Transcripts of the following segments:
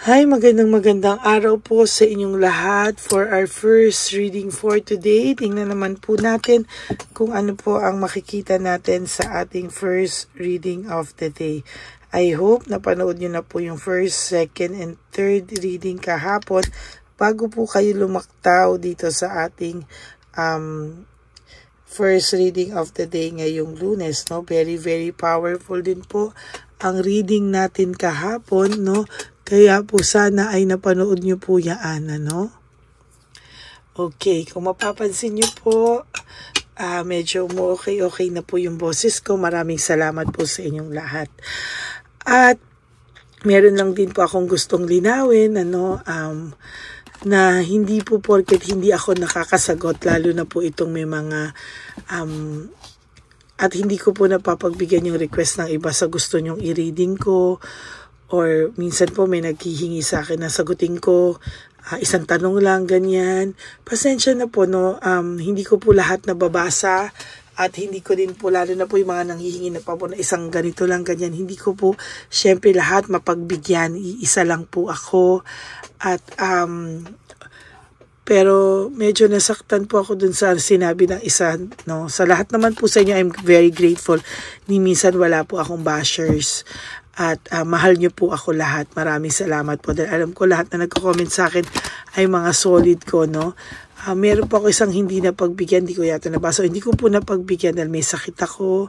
Hi, magandang araw po sa inyong lahat for our first reading for today. Tingnan naman po natin kung ano po ang makikita natin sa ating first reading of the day. I hope napanood nyo na po yung first, second, and third reading kahapon bago po kayo lumaktaw dito sa ating first reading of the day ngayong Lunes, no? Very, very powerful din po ang reading natin kahapon, no? Kaya po sana ay napanood nyo po yan, ano? Okay, kung mapapansin nyo po, medyo okay na po yung boses ko. Maraming salamat po sa inyong lahat. At meron lang din po akong gustong linawin, ano, na hindi po porket hindi ako nakakasagot, lalo na po itong may mga at hindi ko po napapagbigyan yung request ng iba sa gusto nyong i-reading ko, or minsan po may naghihingi sa akin na sagutin ko isang tanong lang, ganyan. Pasensya na po, no, hindi ko po lahat nababasa at hindi ko din po, lalo na po yung mga nanghihingi na pa po na isang ganito lang, ganyan. Hindi ko po syempre lahat mapagbigyan, iisa lang po ako. At pero medyo nasaktan po ako dun sa sinabi ng isa, no. Sa lahat naman po sa inyo, I'm very grateful. Ni minsan wala po akong bashers. At mahal nyo po ako lahat. Maraming salamat po. Dahil alam ko lahat na nagko-comment sa akin ay mga solid ko, no. Meron po ako isang hindi napagbigyan, hindi ko yata nabasa. Hindi ko po napagbigyan dahil may sakit ako.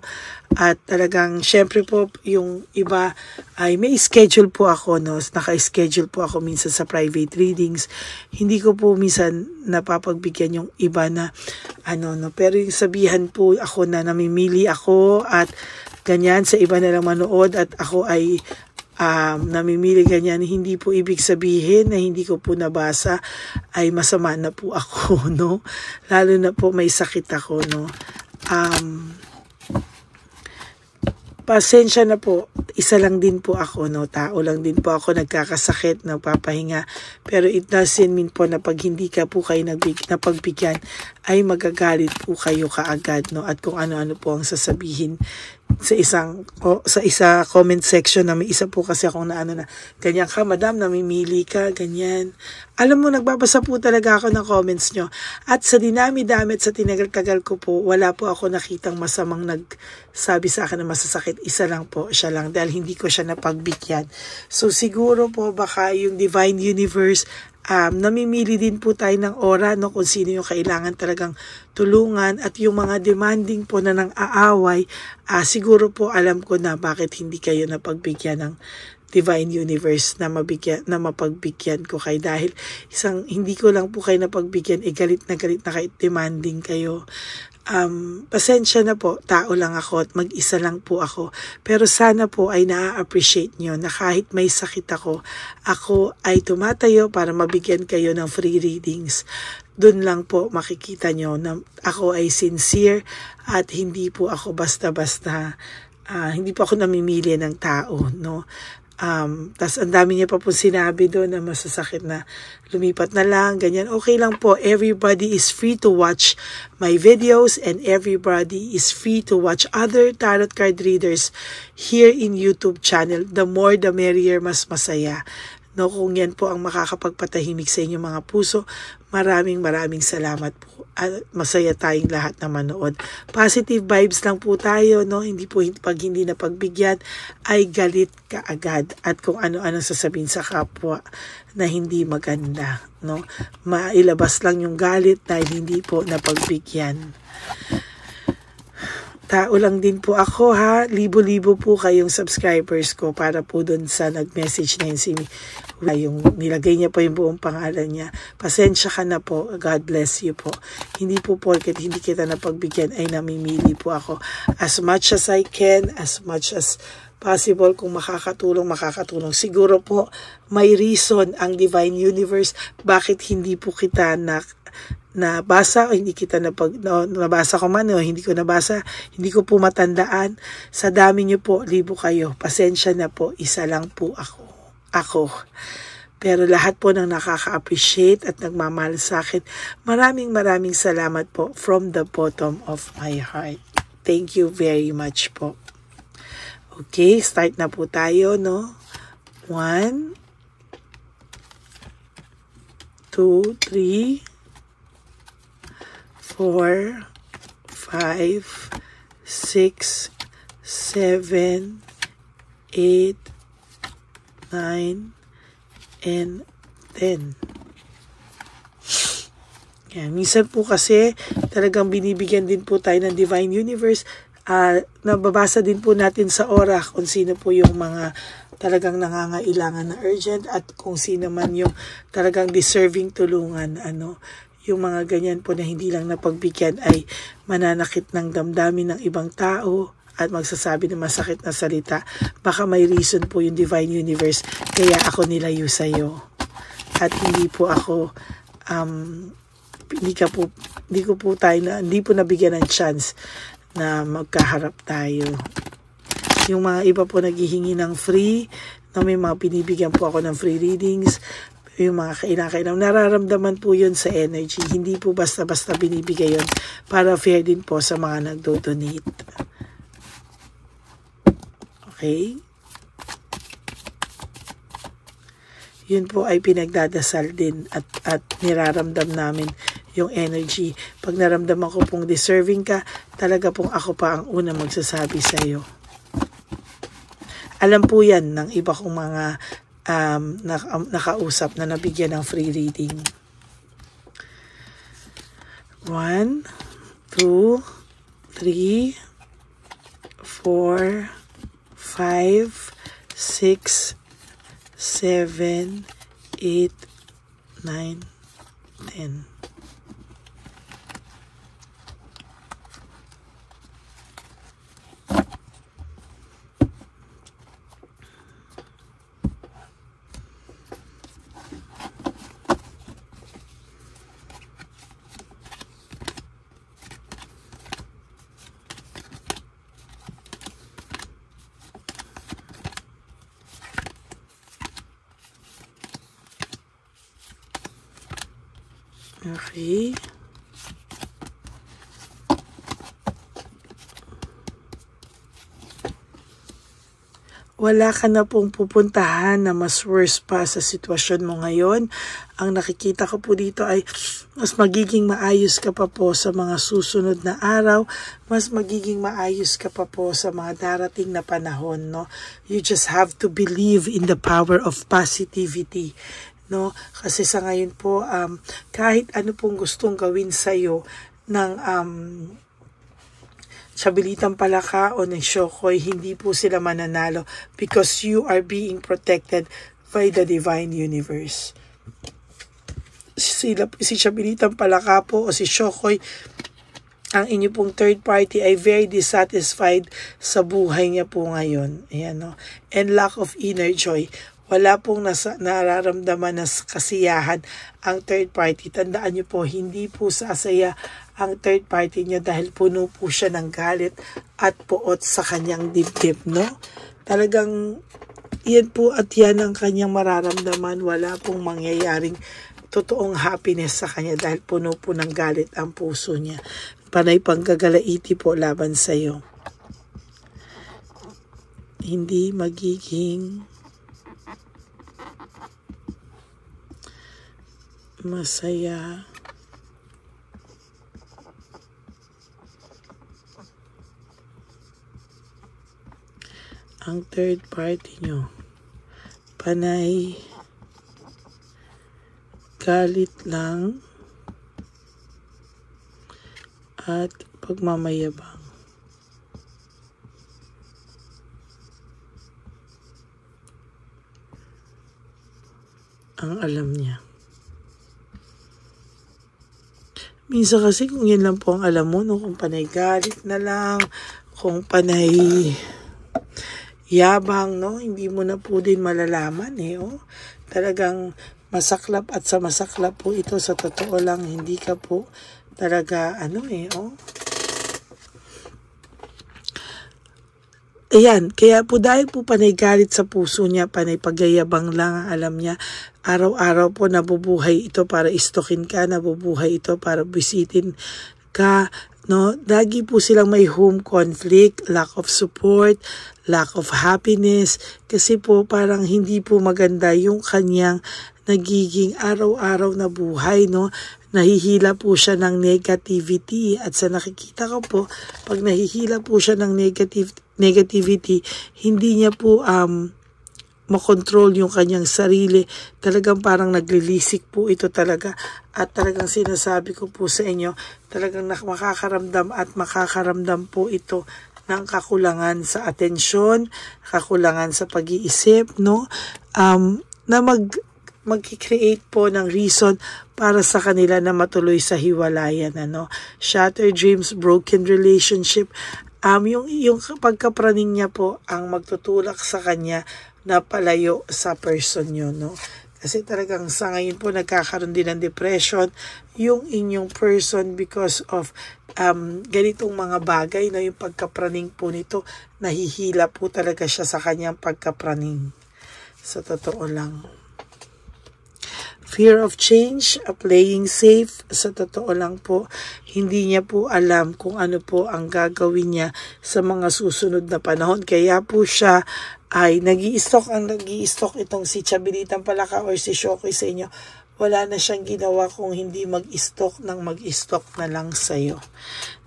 At talagang, syempre po, yung iba ay may schedule po ako, no. Naka-schedule po ako minsan sa private readings. Hindi ko po minsan napapagbigyan yung iba na, ano, no. Pero yung sabihan po ako na namimili ako at ganyan sa iba na lang manood at ako ay namimili ganyan, hindi po ibig sabihin na hindi ko po nabasa ay masama na po ako, no? Lalo na po may sakit ako, no? Pasensya na po, isa lang din po ako, no? Tao lang din po ako, nagkakasakit, napapahinga. Pero it doesn't mean po na pag hindi ka po kayo napagbigyan ay magagalit po kayo kaagad, no? At kung ano-ano po ang sasabihin sa isa comment section na may isa po kasi akong na ganyan ka madam, namimili ka, ganyan. Alam mo, nagbabasa po talaga ako ng comments nyo. At sa dinami-dami at sa tinagal-tagal ko po, wala po ako nakitang masamang nagsabi sa akin na masasakit. Isa lang po, siya lang, dahil hindi ko siya napagbigyan. So siguro po baka yung Divine Universe, namimili din po tayo ng ora, no, kung sino yung kailangan talagang tulungan, at yung mga demanding po na nang aaway, siguro po alam ko na bakit hindi kayo napagbigyan ng Divine Universe na mapagbigyan ko kayo, dahil hindi ko lang po kayo napagbigyan, galit na kahit demanding kayo. Pasensya na po, tao lang ako at mag-isa lang po ako. Pero sana po ay na-appreciate nyo na kahit may sakit ako ay tumatayo para mabigyan kayo ng free readings. Doon lang po makikita nyo na ako ay sincere at hindi po ako basta-basta, hindi po ako namimili ng tao, no? Tas ang dami niya pa po sinabi doon na masasakit na lumipat na lang, ganyan. Okay lang po, everybody is free to watch my videos and everybody is free to watch other tarot card readers here in YouTube channel. The more the merrier, mas masaya, no? Kung yan po ang makakapagpatahimik sa inyong mga puso, maraming salamat po. At masaya tayong lahat na manood. Positive vibes lang po tayo, no? Hindi po pag hindi na pagbigyan ay galit ka agad at kung ano-ano sasabihin sa kapwa na hindi maganda, no? Mailabas lang yung galit dahil hindi po napagbigyan. Tao lang din po ako, ha. Libo-libo po kayong subscribers ko para po doon sa nag-message na yun yung nilagay niya pa yung buong pangalan niya. Pasensya ka na po. God bless you po. Hindi po porket hindi kita napagbigyan ay namimili po ako. As much as I can, as much as possible, kung makakatulong. Siguro po may reason ang Divine Universe bakit hindi po kita nabasa o hindi kita nabasa ko man o hindi ko nabasa, hindi ko po matandaan. Sa dami niyo po, libo kayo. Pasensya na po, isa lang po ako. Pero lahat po ng nakaka-appreciate at nagmamahal sa akin, maraming salamat po from the bottom of my heart. Thank you very much po. Okay, start na po tayo, no? 1, 2, 3, 4, 5, 6, 7, 8, 9, and 10. Yan. Minsan po kasi talagang binibigyan din po tayo ng Divine Universe. Nababasa din po natin sa aura kung sino po yung mga talagang nangangailangan na urgent at kung sino man yung talagang deserving tulungan. Yung mga ganyan po na hindi lang napagbigyan ay mananakit ng damdamin ng ibang tao at magsasabi ng masakit na salita. Baka may reason po yung Divine Universe kaya ako nilayo sa'yo. At hindi po ako hindi po nabigyan ng chance na magkaharap tayo. Yung mga iba po naghihingi ng free, na may mga binibigyan po ako ng free readings, yung mga kailangan. Nararamdaman po yun sa energy. Hindi po basta-basta binibigay yun para fair din po sa mga nagdo-donate. Okay? Yun po ay pinagdadasal din at niraramdam namin yung energy. Pag naramdaman ko pong deserving ka, talaga pong ako pa ang unang magsasabi sa iyo. Alam po yan ng iba kong mga nakausap na nabigyan ng free reading. 1, 2, 3, 4, 5, 6, 7, 8, 9, 10. Okay. Wala ka na pong pupuntahan na mas worse pa sa sitwasyon mo ngayon. Ang nakikita ko po dito ay mas magiging maayos ka pa po sa mga susunod na araw. Mas magiging maayos ka pa po sa mga darating na panahon, no? You just have to believe in the power of positivity. No, kasi sa ngayon po kahit ano pong gustong gawin sa iyo ng Sabilitang Palaka o ng Shokoy, hindi po sila mananalo because you are being protected by the Divine Universe. Si Sabilitang Palaka po o si Shokoy, ang inyo pong third party ay very dissatisfied sa buhay niya po ngayon. Ayan, no? And lack of inner joy. Wala pong nararamdaman na kasiyahan ang third party. Tandaan niyo po, hindi po sasaya ang third party niya dahil puno po siya ng galit at puot sa kanyang dibdib, no? Talagang yan po at yan ang kanyang mararamdaman. Wala pong mangyayaring totoong happiness sa kanya dahil puno po ng galit ang puso niya. Panay panggagalaiti po laban sa iyo. Hindi magiging masaya ang third party nyo. Panay galit lang at pagmamayabang. Ang alam niya. Minsan kasi kung yan lang po ang alam mo, no, kung panay galit na lang, kung panay yabang, no, hindi mo na po din malalaman, oh. Talagang masaklap at sa masaklap po ito, sa totoo lang, hindi ka po talaga, oh. Ayan, kaya po dahil po panay galit sa puso niya, panay pagyayabang lang ang alam niya, araw-araw po nabubuhay ito para istokin ka, nabubuhay ito para bisitin ka, no? Lagi po silang may home conflict, lack of support, lack of happiness, kasi po parang hindi po maganda yung kanyang nagiging araw-araw na buhay, no? Nahihila po siya ng negativity. At sa nakikita ko po, pag nahihila po siya ng negativity, hindi niya po makontrol yung kanyang sarili. Talagang parang naglilisik po ito talaga. At talagang sinasabi ko po sa inyo, talagang makakaramdam po ito ng kakulangan sa atensyon, kakulangan sa pag-iisip, no? Na mag-create po ng reason para sa kanila na matuloy sa hiwalayan, ano? Shattered dreams, broken relationship. Yung pagkapraning niya po ang magtutulak sa kanya na palayo sa person nyo, no? Kasi talagang sa ngayon po nagkakaroon din ng depression yung inyong person because of ganitong mga bagay, no? Yung pagkapraning po nito, nahihila po talaga siya sa kanyang pagkapraning. Sa totoo lang. Fear of change, playing safe, sa totoo lang po, hindi niya po alam kung ano po ang gagawin niya sa mga susunod na panahon. Kaya po siya ay nag-i-stock itong si Chabilitang Palaka or si Shokoy sa inyo. Wala na siyang ginawa kung hindi mag-stock na lang sa'yo.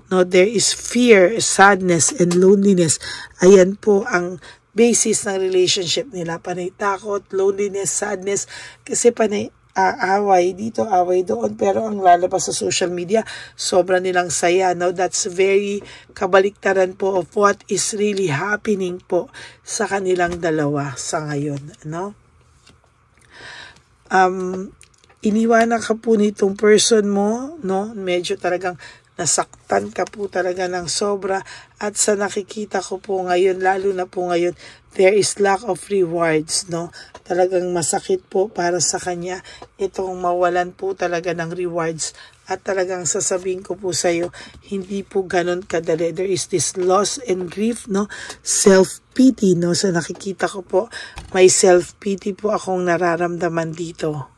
No, there is fear, sadness, and loneliness. Ayan po ang basis ng relationship nila. Panay takot, loneliness, sadness, kasi panay away dito, away doon, pero ang lalabas sa social media, sobra nilang saya. No? That's very kabaliktaran po of what is really happening po sa kanilang dalawa sa ngayon. No? Iniwanan ka po nitong person mo, no? Medyo talagang nasaktan ka po talaga ng sobra, at sa nakikita ko po ngayon, lalo na po ngayon, there is lack of rewards, no? Talagang masakit po para sa kanya itong mawalan po talaga ng rewards, at talagang sasabihin ko po sa iyo, hindi po ganon kadali. There is this loss and grief, no? Self-pity, no? Sa nakikita ko po, may self-pity po akong nararamdaman dito.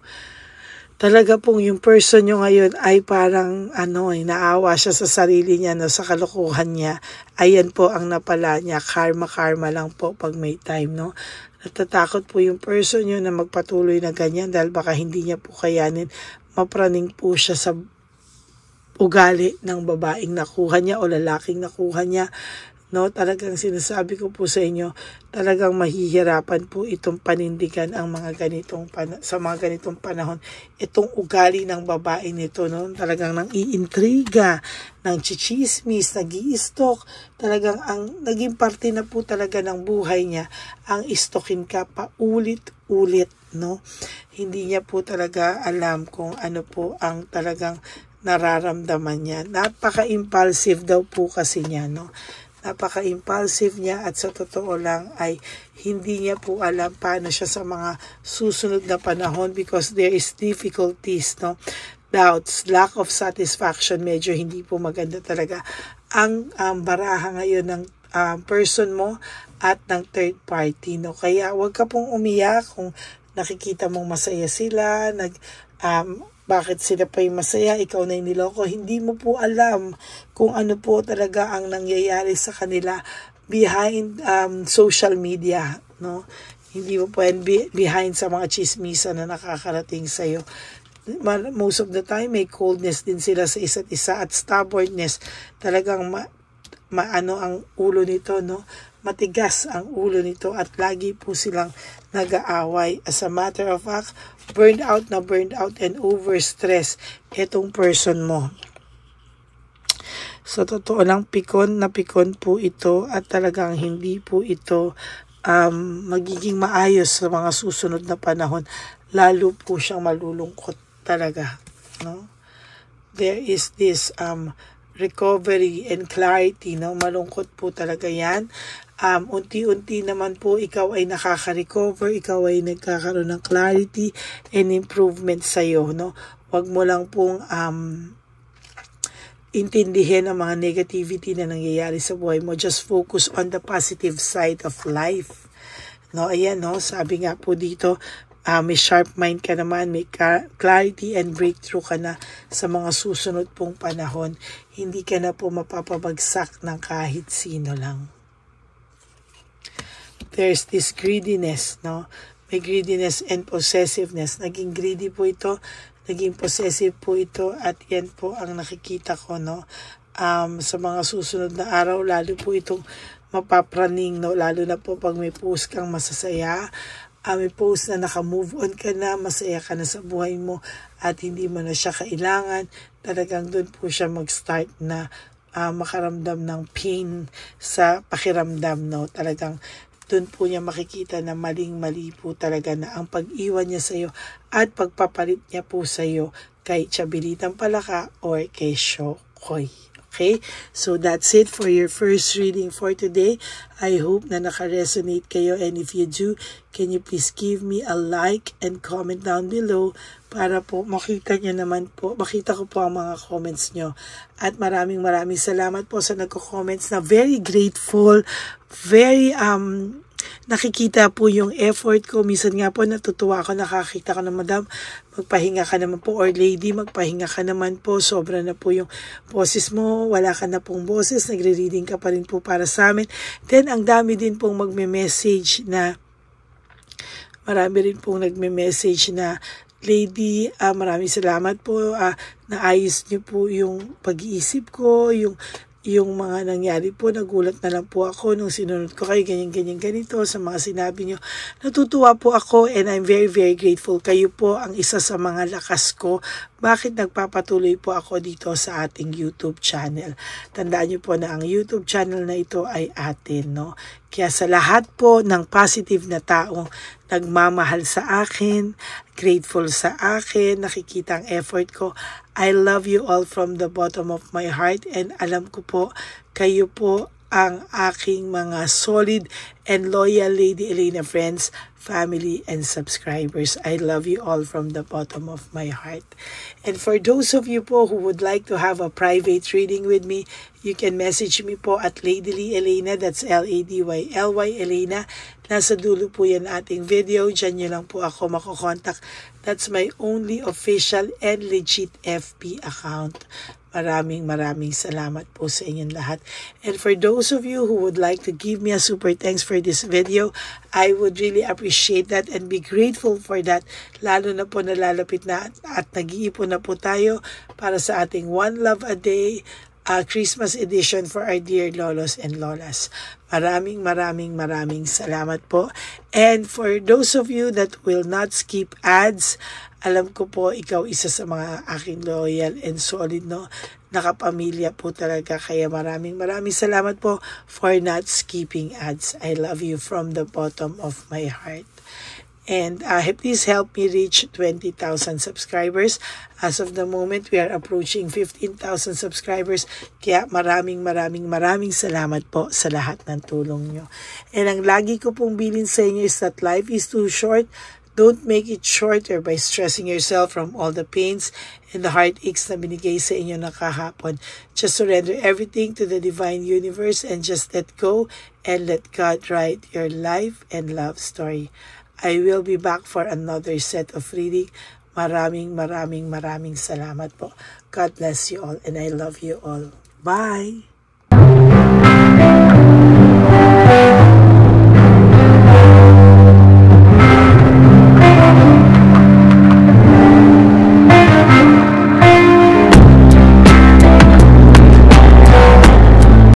Talaga pong yung person nyo ngayon ay parang naawa siya sa sarili niya, no, sa kalokohan niya. Ayan po ang napala niya. Karma lang po pag may time, no. Natatakot po yung person nyo na magpatuloy na ganyan dahil baka hindi niya po kayanin. Mapraning po siya sa ugali ng babaeng nakuha niya o lalaking nakuha niya. No, talagang sinasabi ko po sa inyo, talagang mahihirapan po itong panindigan ang mga sa mga ganitong panahon. Itong ugali ng babae nito, no, talagang nang iintriga, nang chichismis, nag-i-stalk, talagang ang naging parte na po talaga ng buhay niya, ang istokin ka paulit-ulit, no. Hindi niya po talaga alam kung ano po ang talagang nararamdaman niya. Napaka-impulsive daw po kasi niya, no. Napaka-impulsive niya, at sa totoo lang ay hindi niya po alam paano siya sa mga susunod na panahon because there is difficulties, no? Doubts, lack of satisfaction, medyo hindi po maganda talaga ang baraha ngayon ng person mo at ng third party, no? Kaya wag ka pong umiyak kung nakikita mong masaya sila, bakit sila pa yung masaya, ikaw na yung niloko. Hindi mo po alam kung ano po talaga ang nangyayari sa kanila behind social media, no? Hindi mo po behind sa mga chismisa na nakakarating sa'yo. Most of the time, may coldness din sila sa isa't isa at stubbornness. Talagang ang ulo nito, no? Matigas ang ulo nito at lagi po silang nag-aaway. As a matter of fact, burned out and overstress itong person mo. So, totoo lang, pikon po ito at talagang hindi po ito magiging maayos sa mga susunod na panahon. Lalo po siyang malulungkot talaga, no? There is this recovery and clarity, no? Malungkot po talaga yan. Unti-unti naman po ikaw ay nakaka-recover, ikaw ay nagkakaroon ng clarity and improvement sa'yo, no? Huwag mo lang pong intindihin ang mga negativity na nangyayari sa buhay mo. Just focus on the positive side of life, no? Ayan, no? Sabi nga po dito, may sharp mind ka naman, may clarity and breakthrough ka na sa mga susunod pong panahon. Hindi ka na po mapapabagsak ng kahit sino lang. There's this greediness, no? may greediness and possessiveness. Naging greedy po ito, naging possessive po ito, at yan po ang nakikita ko, no? Sa mga susunod na araw, lalo po itong mapapraning, no? Lalo na po pag may post kang masasaya, may post na naka-move on ka na, masaya ka na sa buhay mo at hindi mo na siya kailangan, talagang doon po siya mag-start na makaramdam ng pain sa pakiramdam, no? Talagang doon po niya makikita na maling-mali po talaga na ang pag-iwan niya sa iyo at pagpapalit niya po sa iyo kay Chabilitang Palaka or kay Shokoy. Okay, so that's it for your first reading for today. I hope na naka-resonate kayo, and if you do, can you please give me a like and comment down below para po makita ko po ang mga comments nyo. At maraming salamat po sa nagko-comments, na very grateful, very nakikita po yung effort ko. Minsan nga po natutuwa ako, nakakita ko na, madam, magpahinga ka naman po, or lady, magpahinga ka naman po, sobra na po yung boses mo, wala ka na pong boses, nagre-reading ka pa rin po para sa amin. Then ang dami din pong magme-message na, marami rin pong nagme-message na, lady, maraming salamat po, naayos niyo po yung pag-iisip ko, yung mga nangyari po, nagulat na lang po ako nung sinunod ko kayo, ganito, sa mga sinabi nyo. Natutuwa po ako, and I'm very grateful. Kayo po ang isa sa mga lakas ko. Bakit nagpapatuloy po ako dito sa ating YouTube channel? Tandaan nyo po na ang YouTube channel na ito ay atin, no? Kaya sa lahat po ng positive na tao, nagmamahal sa akin, grateful sa akin, nakikita ang effort ko, I love you all from the bottom of my heart, and alam ko po, kayo po ang aking mga solid and loyal Lady Elena friends, family, and subscribers. I love you all from the bottom of my heart. And for those of you po who would like to have a private reading with me, you can message me po at Ladyly Elena, that's LADYLY Elena. Nasa dulo po yan ating video, dyan nyo lang po ako makokontak. That's my only official and legit FB account. Maraming salamat po sa inyong lahat. And for those of you who would like to give me a super thanks for this video, I would really appreciate that and be grateful for that. Lalo na po nalalapit na at nag-iipon na po tayo para sa ating One Love a Day Christmas edition for our dear lolos and lolas. Maraming salamat po. And for those of you that will not skip ads, alam ko po, ikaw isa sa mga aking loyal and solid, no? Nakapamilya po talaga. Kaya maraming salamat po for not skipping ads. I love you from the bottom of my heart. And please help me reach 20,000 subscribers. As of the moment, we are approaching 15,000 subscribers. Kaya maraming salamat po sa lahat ng tulong nyo. And ang lagi ko pong bilin sa inyo is that life is too short. Don't make it shorter by stressing yourself from all the pains and the heartaches na binigay sa inyo na kahapon. Just surrender everything to the divine universe and just let go and let God write your life and love story. I will be back for another set of reading. Maraming salamat po. God bless you all, and I love you all. Bye!